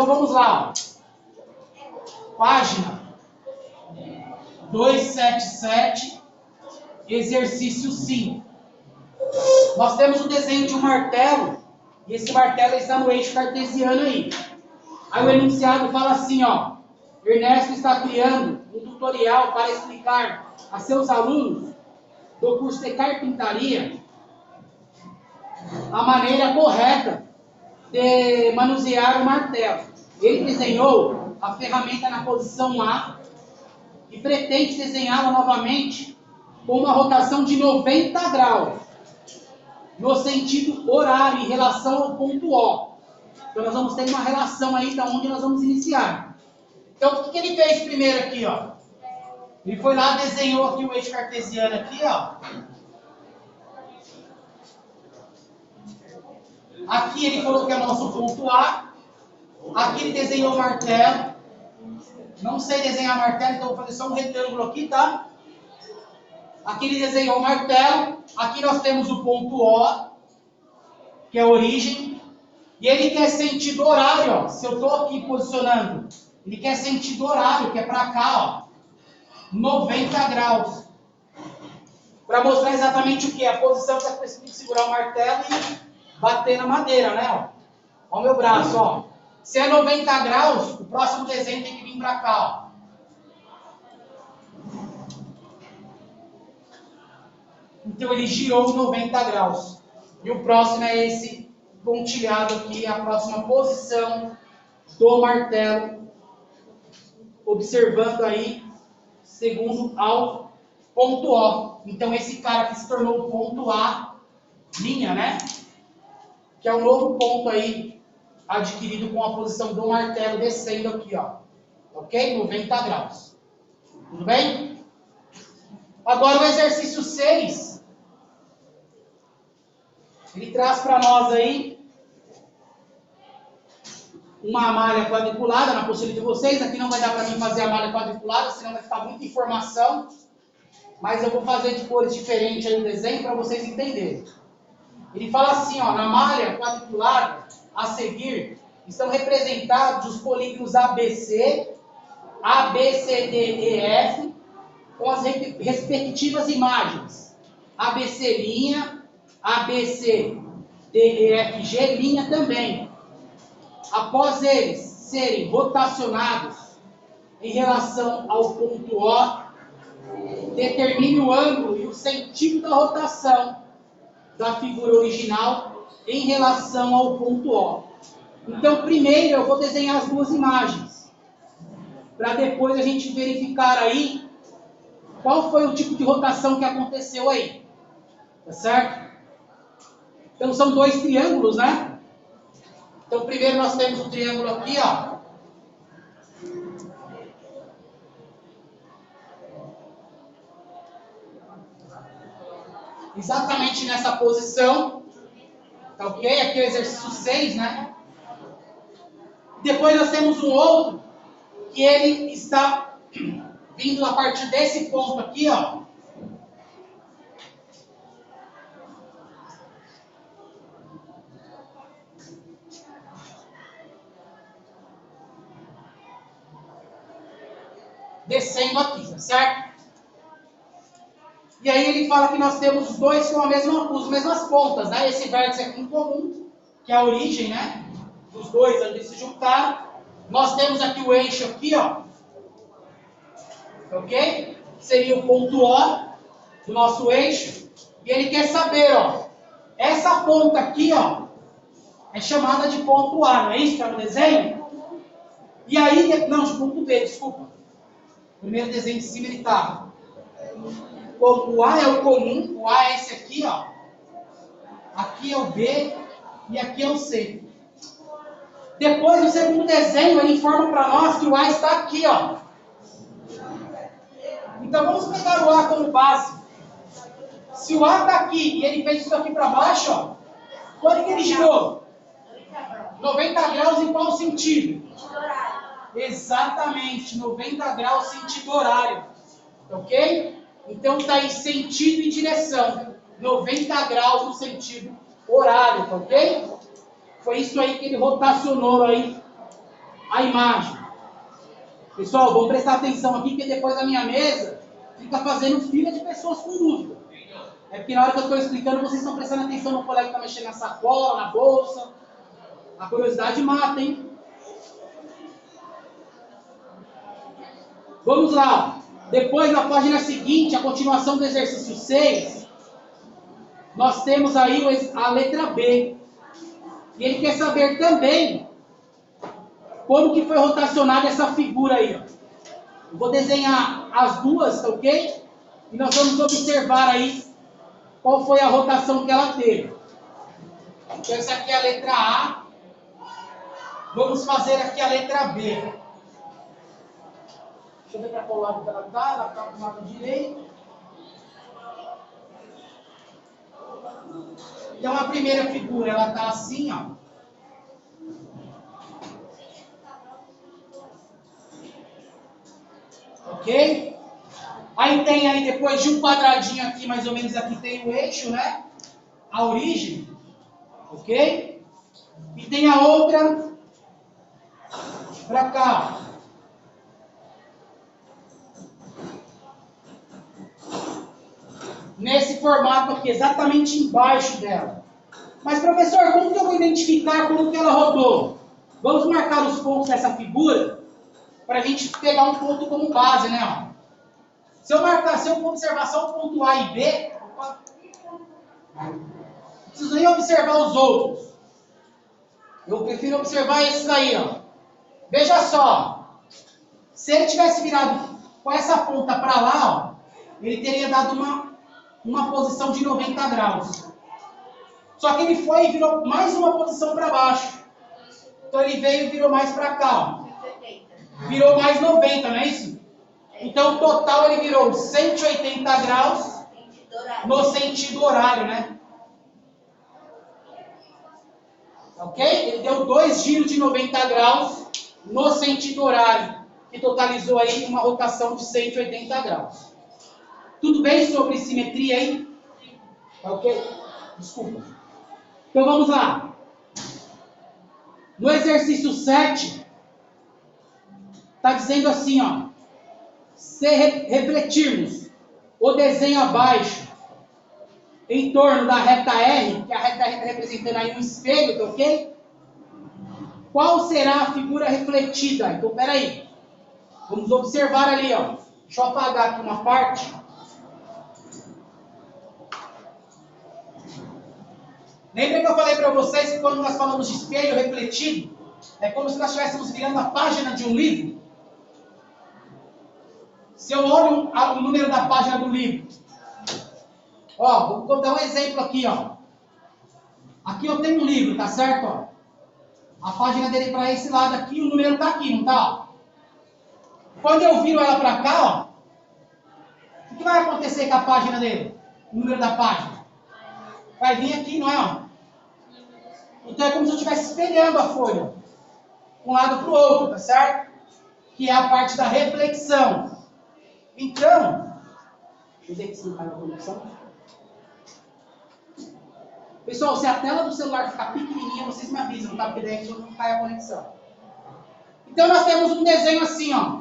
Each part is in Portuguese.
Então vamos lá, ó. Página 277, exercício 5. Nós temos o desenho de um martelo, e esse martelo está no eixo cartesiano aí. Aí o enunciado fala assim, ó: Ernesto está criando um tutorial para explicar a seus alunos do curso de carpintaria a maneira correta de manusear o martelo. Ele desenhou a ferramenta na posição A e pretende desenhá-la novamente com uma rotação de 90 graus no sentido horário em relação ao ponto O. Então nós vamos ter uma relação aí da onde nós vamos iniciar. Então o que ele fez primeiro aqui, ó? Ele foi lá, desenhou aqui o eixo cartesiano aqui, ó. Aqui ele falou que é o nosso ponto A. Aqui ele desenhou o martelo. Não sei desenhar martelo, então vou fazer só um retângulo aqui, tá? Aqui ele desenhou o martelo. Aqui nós temos o ponto O, que é a origem. E ele quer sentido horário, ó. Se eu estou aqui posicionando, ele quer sentido horário, que é para cá, ó. 90 graus. Para mostrar exatamente o que? A posição que eu preciso segurar o martelo e bater na madeira, né? Ó, ó o meu braço, ó. Se é 90 graus, o próximo desenho tem que vir para cá, ó. Então ele girou 90 graus. E o próximo é esse pontilhado aqui, a próxima posição do martelo. Observando aí, segundo ao ponto O. Então esse cara que se tornou o ponto A, linha, né? Que é o novo ponto aí, adquirido com a posição do martelo descendo aqui, ó. Ok? 90 graus. Tudo bem? Agora o exercício 6. Ele traz para nós aí uma malha quadriculada na postura de vocês. Aqui não vai dar para mim fazer a malha quadriculada, senão vai ficar muita informação. Mas eu vou fazer de cores diferentes aí o desenho para vocês entenderem. Ele fala assim, ó: na malha quadriculada a seguir estão representados os polígonos ABC, ABCDEF, com as respectivas imagens. ABC', ABCDEFG' também. Após eles serem rotacionados em relação ao ponto O, determine o ângulo e o sentido da rotação da figura original em relação ao ponto O. Então, primeiro eu vou desenhar as duas imagens, para depois a gente verificar aí qual foi o tipo de rotação que aconteceu aí. Tá certo? Então, são dois triângulos, né? Então, primeiro nós temos o triângulo aqui, ó. Exatamente nessa posição. Tá ok? Aqui é o exercício 6, né? Depois nós temos um outro, que ele está vindo a partir desse ponto aqui, ó. Descendo aqui, tá certo? E aí ele fala que nós temos os dois com as mesmas pontas, né? Esse vértice aqui em comum, que é a origem, né? Dos dois onde se juntaram. Nós temos aqui o eixo aqui, ó. Ok? Seria o ponto O do nosso eixo. E ele quer saber, ó. Essa ponta aqui, ó, é chamada de ponto A, não é isso que está no desenho? E aí, não, de ponto B, desculpa. O primeiro desenho de cima ele está. O A é o comum, o A é esse aqui, ó. Aqui é o B e aqui é o C. Depois, no segundo desenho, ele informa para nós que o A está aqui, ó. Então, vamos pegar o A como base. Se o A está aqui e ele fez isso aqui para baixo, ó, quando que ele girou? 90 graus em qual sentido? Exatamente, 90 graus sentido horário. Ok? Então, está em sentido e direção. 90 graus no sentido horário, tá ok? Foi isso aí que ele rotacionou aí a imagem. Pessoal, vamos prestar atenção aqui, porque depois a minha mesa fica fazendo fila de pessoas com dúvida. É porque na hora que eu estou explicando, vocês estão prestando atenção no colega que está mexendo na sacola, na bolsa. A curiosidade mata, hein? Vamos lá. Depois, na página seguinte, a continuação do exercício 6, nós temos aí a letra B. E ele quer saber também como que foi rotacionada essa figura aí. Ó. Eu vou desenhar as duas, tá ok? E nós vamos observar aí qual foi a rotação que ela teve. Então, essa aqui é a letra A. Vamos fazer aqui a letra B. Deixa eu ver para qual lado que ela está. Ela está do lado direito. Então, a primeira figura, ela está assim, ó. Ok? Aí tem aí, depois de um quadradinho aqui, mais ou menos aqui tem o eixo, né? A origem. Ok? E tem a outra para cá. Nesse formato aqui, exatamente embaixo dela. Mas, professor, como que eu vou identificar como que ela rodou? Vamos marcar os pontos dessa figura para a gente pegar um ponto como base, né? Ó. Se eu observar só o ponto A e B, não preciso nem observar os outros. Eu prefiro observar esses aí, ó. Veja só. Se ele tivesse virado com essa ponta para lá, ó, ele teria dado uma posição de 90 graus. Só que ele foi e virou mais uma posição para baixo. Então ele veio e virou mais para cá. Ó. Virou mais 90, não é isso? Então, o total, ele virou 180 graus no sentido horário, né? Ok? Ele deu 2 giros de 90 graus no sentido horário, que totalizou aí uma rotação de 180 graus. Tudo bem sobre simetria aí? Ok? Desculpa. Então, vamos lá. No exercício 7, está dizendo assim, ó. Se refletirmos o desenho abaixo em torno da reta R, que a reta R está representando aí um espelho, tá ok? Qual será a figura refletida? Então, peraí. Vamos observar ali, ó. Deixa eu apagar aqui uma parte. Lembra que eu falei para vocês que quando nós falamos de espelho refletido, é como se nós estivéssemos virando a página de um livro? Se eu olho o número da página do livro, ó, vou dar um exemplo aqui, ó. Aqui eu tenho um livro, tá certo? Ó. A página dele para esse lado aqui, o número tá aqui, não tá? Quando eu viro ela para cá, ó, o que vai acontecer com a página dele? O número da página? Vai vir aqui, não é? Ó? Então é como se eu estivesse espelhando a folha, um lado para o outro, tá certo? Que é a parte da reflexão. Então, deixa eu ver aqui se não caiu a conexão. Pessoal, se a tela do celular ficar pequenininha, vocês me avisam, tá? Porque daí não cai a conexão. Então, nós temos um desenho assim, ó.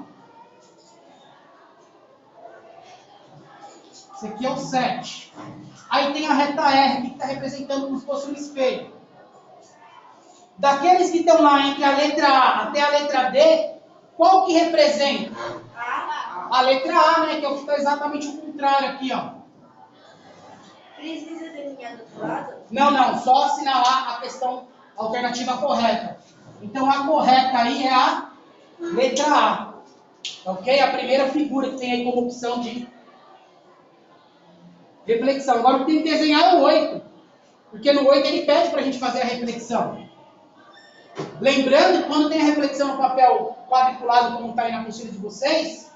Esse aqui é o 7. Aí tem a reta R, que está representando como se fosse um espelho. Daqueles que estão lá entre a letra A até a letra D, qual que representa? A letra A, né? Que é o que está exatamente o contrário aqui, ó. Precisa desenhar do outro lado? Não. Só assinalar a questão alternativa correta. Então, a correta aí é a letra A. Ok? A primeira figura que tem aí como opção de reflexão. Agora, o que tem que desenhar é o 8. Porque no 8 ele pede para a gente fazer a reflexão. Lembrando que quando tem a reflexão no papel quadriculado, como está aí na apostila de vocês,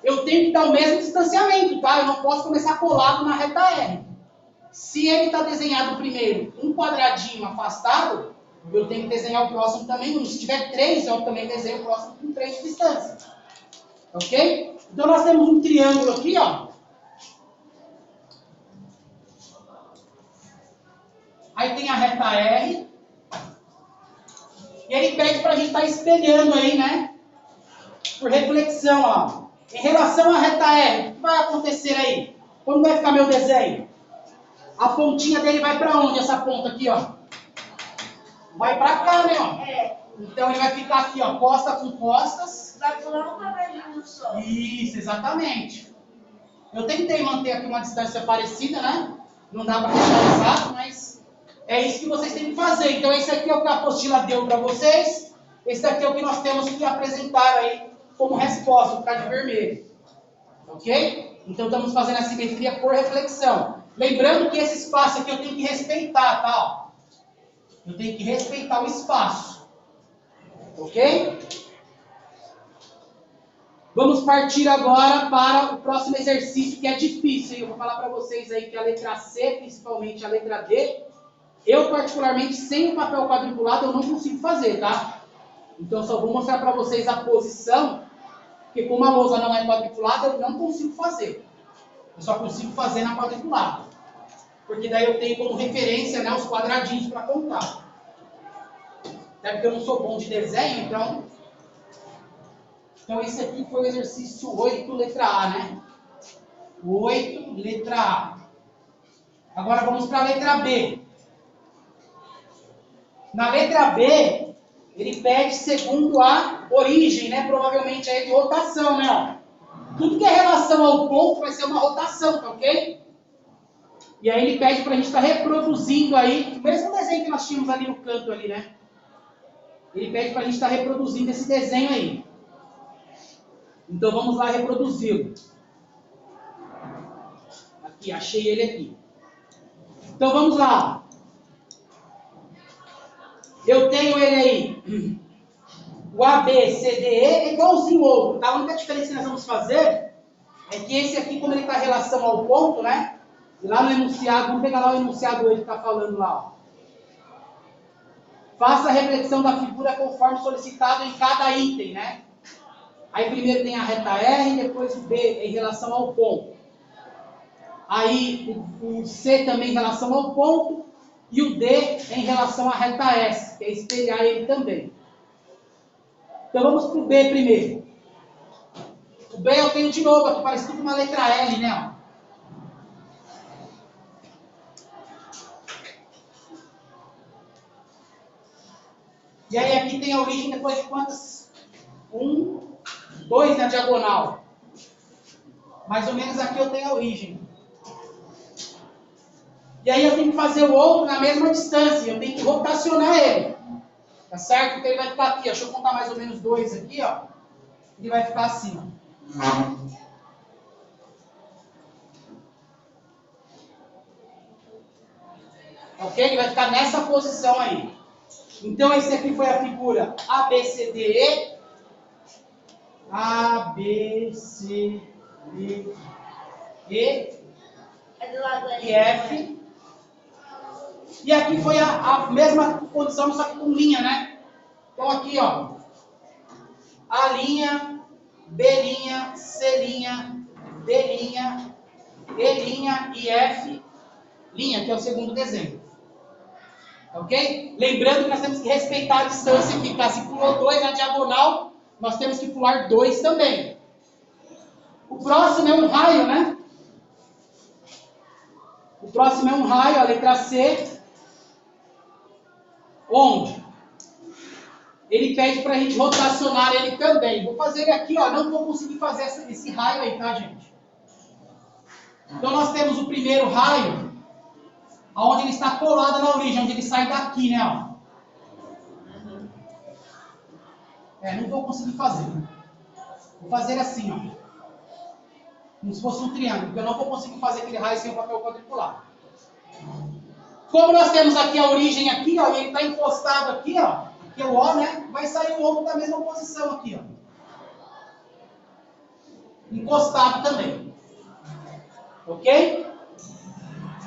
eu tenho que dar o mesmo distanciamento, tá? Eu não posso começar colado na reta R. Se ele está desenhado primeiro um quadradinho afastado, eu tenho que desenhar o próximo também 1. Se tiver 3, eu também desenho o próximo com 3 de distância. Ok? Então nós temos um triângulo aqui, ó. Aí tem a reta R. E ele pede para a gente estar espelhando aí, né? Por reflexão, ó. Em relação à reta R, o que vai acontecer aí? Como vai ficar meu desenho? A pontinha dele vai para onde, essa ponta aqui, ó? Vai para cá, né, ó? É. Então ele vai ficar aqui, ó, costa com costas. Vai pular um cavalinho só. Isso, exatamente. Eu tentei manter aqui uma distância parecida, né? Não dá para deixar exato, mas é isso que vocês têm que fazer. Então esse aqui é o que a apostila deu para vocês. Esse daqui é o que nós temos que apresentar aí como resposta, ficar de vermelho. Ok? Então estamos fazendo a simetria por reflexão. Lembrando que esse espaço aqui eu tenho que respeitar, tá? Eu tenho que respeitar o espaço. Ok? Vamos partir agora para o próximo exercício, que é difícil. Eu vou falar para vocês aí que a letra C, principalmente a letra D, eu particularmente, sem o papel quadriculado, eu não consigo fazer, tá? Então eu só vou mostrar para vocês a posição, porque como a lousa não é quadriculada, eu não consigo fazer. Eu só consigo fazer na quadriculada. Porque daí eu tenho como referência, né, os quadradinhos para contar. Até porque eu não sou bom de desenho, então... Então esse aqui foi o exercício 8, letra A, né? 8, letra A. Agora vamos para a letra B. Na letra B, ele pede segundo a origem, né? Provavelmente aí de rotação, né? Ó. Tudo que é relação ao ponto vai ser uma rotação, tá ok? E aí ele pede para a gente estar reproduzindo aí, o mesmo desenho que nós tínhamos ali no canto ali, né? Ele pede para a gente estar reproduzindo esse desenho aí. Então vamos lá reproduzi-lo. Aqui, achei ele aqui. Então vamos lá. Eu tenho ele aí. O ABCDE é igualzinho ao outro, tá? A única diferença que nós vamos fazer é que esse aqui, como ele está em relação ao ponto, né? E lá no enunciado, vamos pegar lá o enunciado ele está falando lá, ó. Faça a reflexão da figura conforme solicitado em cada item, né? Aí primeiro tem a reta R, depois o B em relação ao ponto. Aí o C também em relação ao ponto e o D em relação à reta S, que é espelhar ele também. Então vamos para o B primeiro. O B eu tenho de novo aqui, parecido com uma letra L, né? Ó. E aí aqui tem a origem depois de quantas? 1, 2 na diagonal. Mais ou menos aqui eu tenho a origem. E aí eu tenho que fazer o outro na mesma distância. Eu tenho que rotacionar ele. Tá certo? Então ele vai ficar aqui, ó. Deixa eu contar mais ou menos 2 aqui, ó. Ele vai ficar assim, ó. Ok? Ele vai ficar nessa posição aí. Então esse aqui foi a figura ABCDE. ABCDE e F. E aqui foi a mesma posição, só que com linha, né? Então aqui, ó. A linha, B linha, C linha, D linha, E linha e F linha, que é o segundo desenho. Ok? Lembrando que nós temos que respeitar a distância aqui, tá? Se pulou 2 na diagonal, nós temos que pular 2 também. O próximo é um raio, né? O próximo é um raio, a letra C. Onde? Ele pede para a gente rotacionar ele também. Vou fazer ele aqui, ó. Não vou conseguir fazer esse raio aí, tá, gente? Então nós temos o primeiro raio, onde ele está colado na origem, onde ele sai daqui, né? Ó. Não vou conseguir fazer. Vou fazer assim, ó. Como se fosse um triângulo, porque eu não vou conseguir fazer aquele raio sem o papel quadriculado. Como nós temos aqui a origem aqui, ó, e ele está encostado aqui, ó, aqui é o O, né? Vai sair o outro da mesma posição aqui, ó. Encostado também. Ok?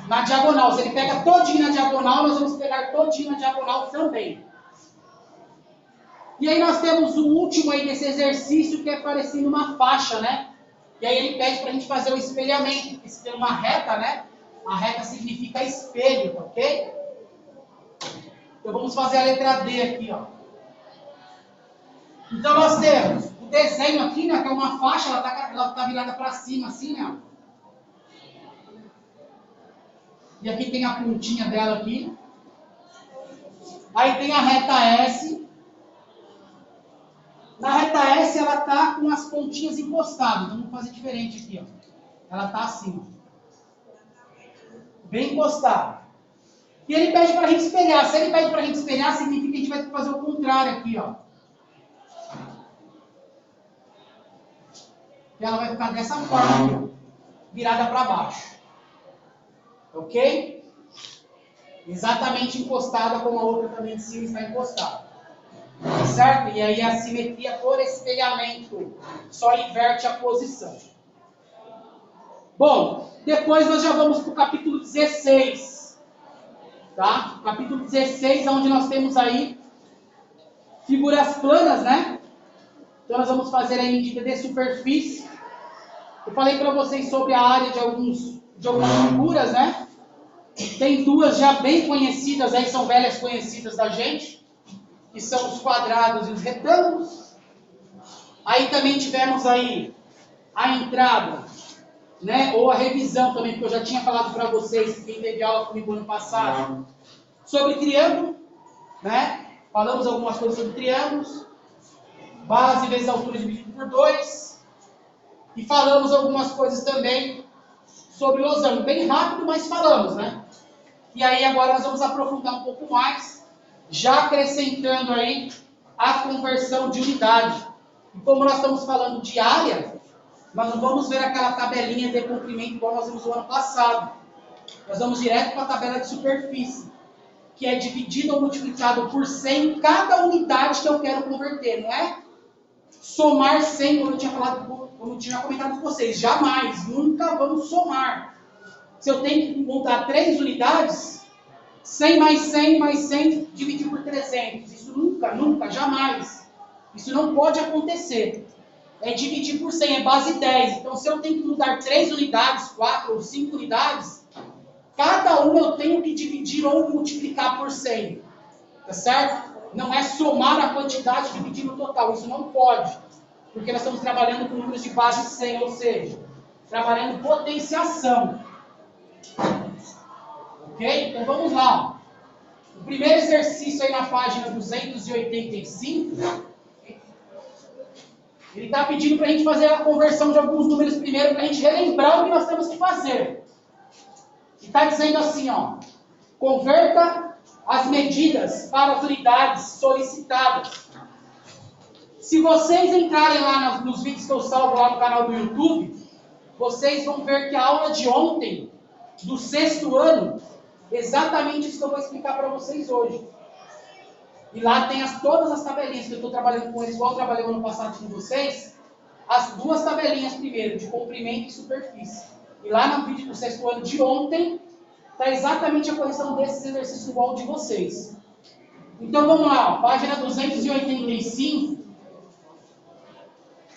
Na diagonal, se ele pega todinho na diagonal, nós vamos pegar todinho na diagonal também. E aí nós temos o último aí desse exercício, que é parecendo uma faixa, né? E aí ele pede para a gente fazer o espelhamento, porque se tem uma reta, né? A reta significa espelho, ok? Então vamos fazer a letra D aqui, ó. Então nós temos o desenho aqui, né, que é uma faixa, ela tá virada para cima, assim, né? E aqui tem a pontinha dela aqui. Aí tem a reta S. Na reta S ela tá com as pontinhas encostadas. Então vamos fazer diferente aqui, ó. Ela tá assim, ó. Bem encostada. E ele pede para a gente espelhar. Se ele pede para a gente espelhar, significa que a gente vai ter que fazer o contrário aqui, ó. E ela vai ficar dessa forma aqui, ó, virada para baixo. Ok? Exatamente encostada como a outra também de cima está encostada. Certo? E aí a simetria por espelhamento só inverte a posição. Bom, depois nós já vamos para o capítulo 16. Tá? Capítulo 16, onde nós temos aí figuras planas, né? Então nós vamos fazer aí medida de superfície. Eu falei para vocês sobre a área de algumas figuras, né? Tem duas já bem conhecidas, aí são velhas conhecidas da gente, que são os quadrados e os retângulos. Aí também tivemos aí a entrada, né? Ou a revisão também, porque eu já tinha falado para vocês, quem teve aula comigo ano passado, sobre triângulo, né? Falamos algumas coisas sobre triângulos, base vezes altura dividido por 2, e falamos algumas coisas também sobre losango, bem rápido, mas falamos, né? E aí agora nós vamos aprofundar um pouco mais, já acrescentando aí a conversão de unidade. E como nós estamos falando de área, nós não vamos ver aquela tabelinha de comprimento igual nós vimos no ano passado. Nós vamos direto para a tabela de superfície, que é dividido ou multiplicado por 100 cada unidade que eu quero converter, não é? Somar 100, como eu tinha comentado com vocês, jamais, nunca vamos somar. Se eu tenho que montar 3 unidades, 100 mais 100 mais 100 dividir por 300. Isso nunca, jamais. Isso não pode acontecer. É dividir por 100, é base 10. Então, se eu tenho que mudar 3 unidades, 4 ou 5 unidades, cada uma eu tenho que dividir ou multiplicar por 100. Tá certo? Não é somar a quantidade e dividir no total. Isso não pode. Porque nós estamos trabalhando com números de base 100, ou seja, trabalhando potenciação. Ok? Então vamos lá. O primeiro exercício aí na página 285, ele está pedindo para a gente fazer a conversão de alguns números primeiro, para a gente relembrar o que nós temos que fazer. E está dizendo assim, ó, converta as medidas para as unidades solicitadas. Se vocês entrarem lá nos vídeos que eu salvo lá no canal do YouTube, vocês vão ver que a aula de ontem, do 6º ano, exatamente isso que eu vou explicar para vocês hoje. E lá tem todas as tabelinhas, que eu estou trabalhando com eles, igual eu trabalhei no ano passado com vocês, as 2 tabelinhas primeiro, de comprimento e superfície. E lá no vídeo do 6º ano de ontem, está exatamente a correção desses exercícios igual de vocês. Então vamos lá, ó, página 285,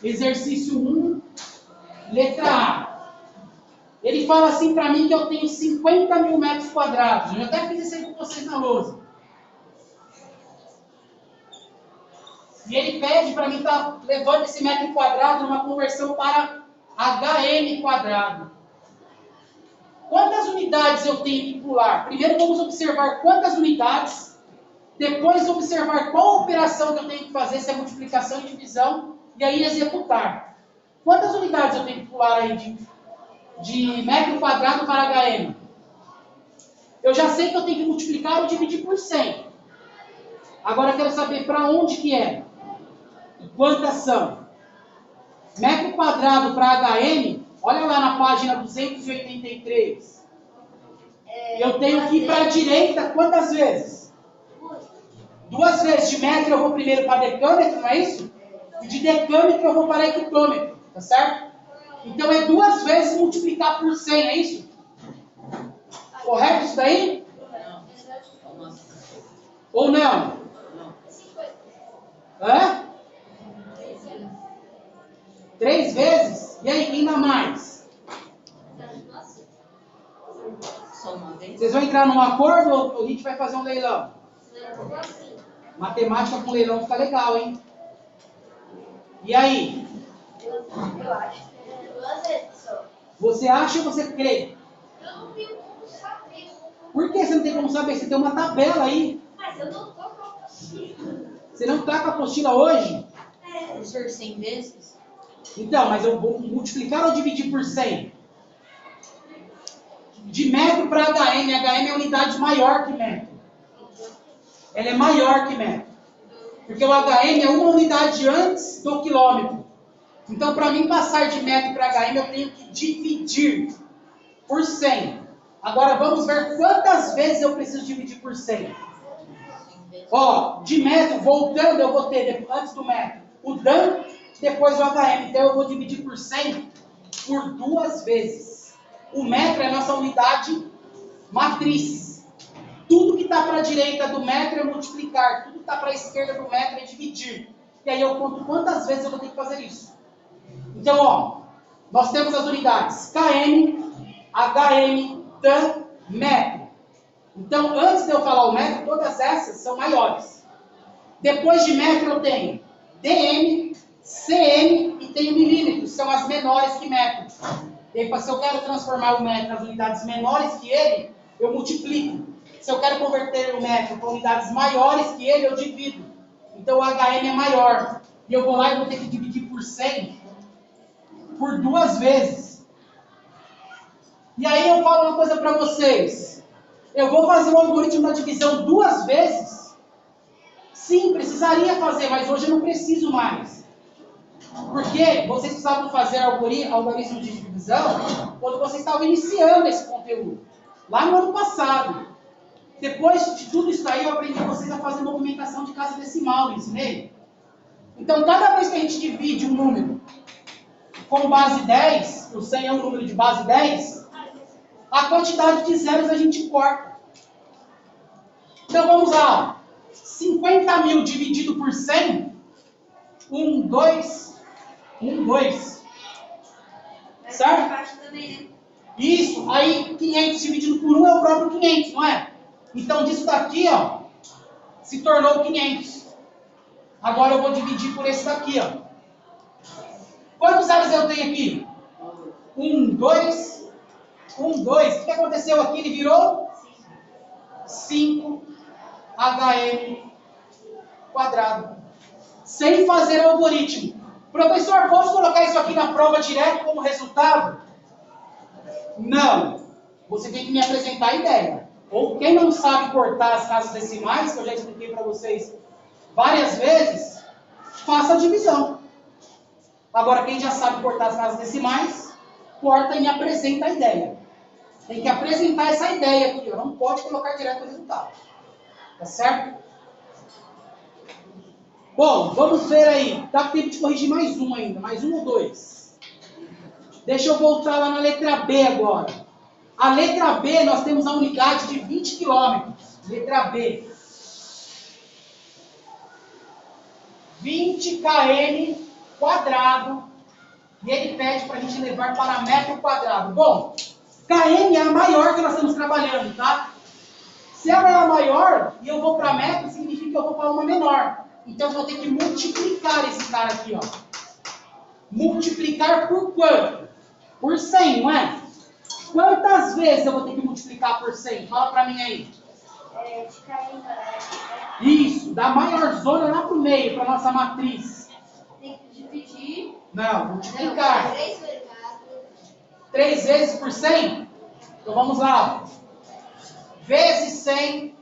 exercício 1, letra A. Ele fala assim para mim que eu tenho 50 mil metros quadrados. Eu até fiz isso aí com vocês na lousa. E ele pede para mim estar levando esse metro quadrado numa conversão para HM quadrado. Quantas unidades eu tenho que pular? Primeiro vamos observar quantas unidades. Depois observar qual operação que eu tenho que fazer, se é multiplicação e divisão. E aí executar. Quantas unidades eu tenho que pular aí de metro quadrado para HM? Eu já sei que eu tenho que multiplicar ou dividir por 100. Agora eu quero saber para onde que é. E quantas são? Metro quadrado para HM, olha lá na página 283. Eu tenho que ir para a direita quantas vezes? 2 vezes. De metro eu vou primeiro para decâmetro, não é isso? E de decâmetro eu vou para hectômetro, tá certo? Então é 2 vezes multiplicar por 100, é isso? Correto isso daí? Ou não? Hã? 3 vezes? E aí, quem dá mais? Vocês vão entrar num acordo ou a gente vai fazer um leilão? Matemática com leilão fica legal, hein? E aí? Eu acho que é 2 vezes só. Você acha ou você crê? Eu não tenho como saber. Por que você não tem como saber? Você tem uma tabela aí. Mas eu não tô com a apostila. Você não está com a apostila hoje? Professor, 100 vezes? Então, mas eu vou multiplicar ou dividir por 100? De metro para HM. HM é unidade maior que metro. Ela é maior que metro. Porque o HM é uma unidade antes do quilômetro. Então, para mim passar de metro para HM, eu tenho que dividir por 100. Agora, vamos ver quantas vezes eu preciso dividir por 100. Ó, de metro, voltando, eu vou ter, antes do metro, o Dan, depois o HM. Então, eu vou dividir por 100 por 2 vezes. O metro é a nossa unidade matriz. Tudo que está para a direita do metro é multiplicar. Tudo que está para a esquerda do metro é dividir. E aí eu conto quantas vezes eu vou ter que fazer isso. Então, ó, nós temos as unidades km, HM, tan, metro. Então, antes de eu falar o metro, todas essas são maiores. Depois de metro eu tenho dm, cm e tenho milímetros, são as menores que metro. E aí, se eu quero transformar o metro nas unidades menores que ele, eu multiplico. Se eu quero converter o metro para unidades maiores que ele, eu divido. Então o HM é maior. E eu vou lá e vou ter que dividir por 100 por 2 vezes. E aí eu falo uma coisa para vocês. Eu vou fazer o algoritmo da divisão 2 vezes? Sim, precisaria fazer, mas hoje eu não preciso mais. Porque vocês precisavam fazer algoritmo de divisão quando vocês estavam iniciando esse conteúdo. Lá no ano passado. Depois de tudo isso aí, eu aprendi vocês a fazer movimentação de casa decimal, ensinei? Então, cada vez que a gente divide um número com base 10, o 100 é um número de base 10, a quantidade de zeros a gente corta. Então, vamos lá. 50 mil dividido por 100, 1, 2, 1, 2. Certo? Isso, aí 500 dividido por 1 é o próprio 500, não é? Então, disso daqui, ó, se tornou 500. Agora eu vou dividir por esse daqui, ó. Quantos zeros eu tenho aqui? 1, 2, 1, 2. O que aconteceu aqui? Ele virou 5 HM quadrado. Sem fazer o algoritmo. Professor, posso colocar isso aqui na prova direto como resultado? Não. Você tem que me apresentar a ideia. Ou quem não sabe cortar as casas decimais, que eu já expliquei para vocês várias vezes, faça a divisão. Agora, quem já sabe cortar as casas decimais, corta e me apresenta a ideia. Tem que apresentar essa ideia aqui, ó. Não pode colocar direto o resultado. Tá certo? Bom, vamos ver aí. Dá tempo de corrigir mais um ainda. Mais um ou dois. Deixa eu voltar lá na letra B agora. A letra B, nós temos a unidade de 20 km. Letra B. 20 km quadrado. E ele pede para a gente levar para metro quadrado. Bom, km é a maior que nós estamos trabalhando, tá? Se ela é a maior e eu vou para metro, significa que eu vou para uma menor. Então eu vou ter que multiplicar esse cara aqui, ó. Multiplicar por quanto? Por 100, não é? Quantas vezes eu vou ter que multiplicar por 100? Fala pra mim aí. De km. Isso, da maior zona lá pro meio, pra nossa matriz. Tem que dividir. Não, multiplicar. 3 vezes. 3 vezes por 100? Então vamos lá. Vezes 100,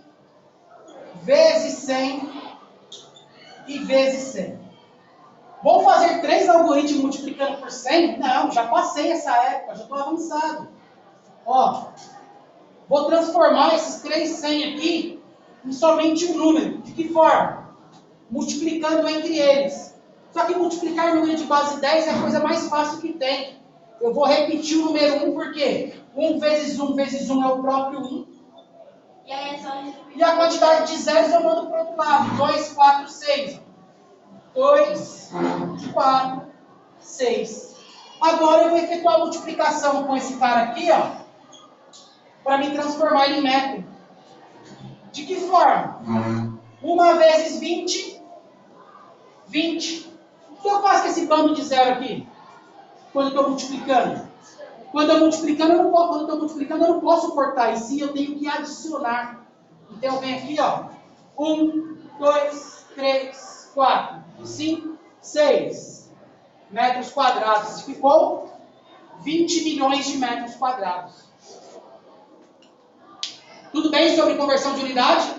vezes 100 e vezes 100. Vou fazer 3 algoritmos multiplicando por 100? Não, já passei essa época, já estou avançado. Ó, vou transformar esses 3 100 aqui em somente um número. De que forma? Multiplicando entre eles. Só que multiplicar número de base 10 é a coisa mais fácil que tem. Eu vou repetir o número 1 porque 1 vezes 1 é o próprio 1. E aí é só E a quantidade de zeros eu mando para o outro lado. 2, 4, 6. 2, 4, 6. Agora eu vou efetuar a multiplicação com esse cara aqui, ó, para me transformar ele em metro. De que forma? 1 vezes 20, 20. O que eu faço com esse bando de zero aqui? Quando eu estou multiplicando? Quando eu estou multiplicando, eu não posso cortar. E sim, eu tenho que adicionar. Então eu venho aqui, ó. 1, 2, 3, 4, 5, 6 metros quadrados. Ficou 20 milhões de metros quadrados. Tudo bem sobre conversão de unidade?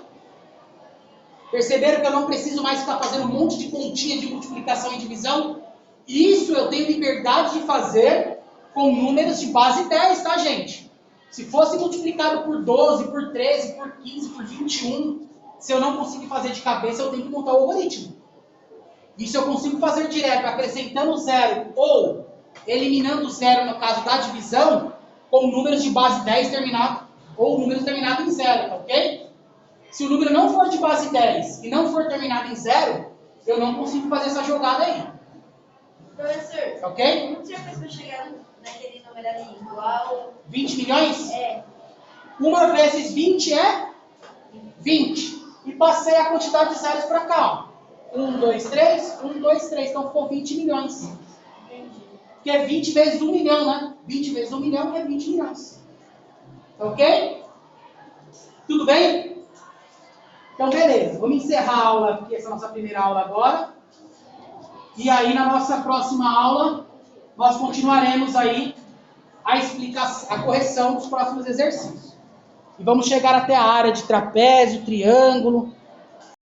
Perceberam que eu não preciso mais ficar fazendo um monte de continha de multiplicação e divisão? Isso eu tenho liberdade de fazer com números de base 10, tá, gente? Se fosse multiplicado por 12, por 13, por 15, por 21, se eu não conseguir fazer de cabeça, eu tenho que montar o algoritmo. Isso eu consigo fazer direto, acrescentando zero ou eliminando zero, no caso da divisão, com números de base 10 terminado, ou números terminados em zero, tá ok? Se o número não for de base 10 e não for terminado em zero, eu não consigo fazer essa jogada aí. Professor, Ok? como você fez para chegar naquele número ali igual? 20 milhões? É. 1 vezes 20 é 20. E passei a quantidade de zeros para cá. 1, 2, 3, 1, 2, 3. Então ficou 20 milhões. Entendi. Que é 20 vezes 1 milhão, né? 20 vezes 1 milhão é 20 milhões. Ok? Tudo bem? Então, beleza. Vamos encerrar a aula, porque essa é a nossa primeira aula agora. E aí, na nossa próxima aula, nós continuaremos aí a correção dos próximos exercícios. E vamos chegar até a área de trapézio, triângulo,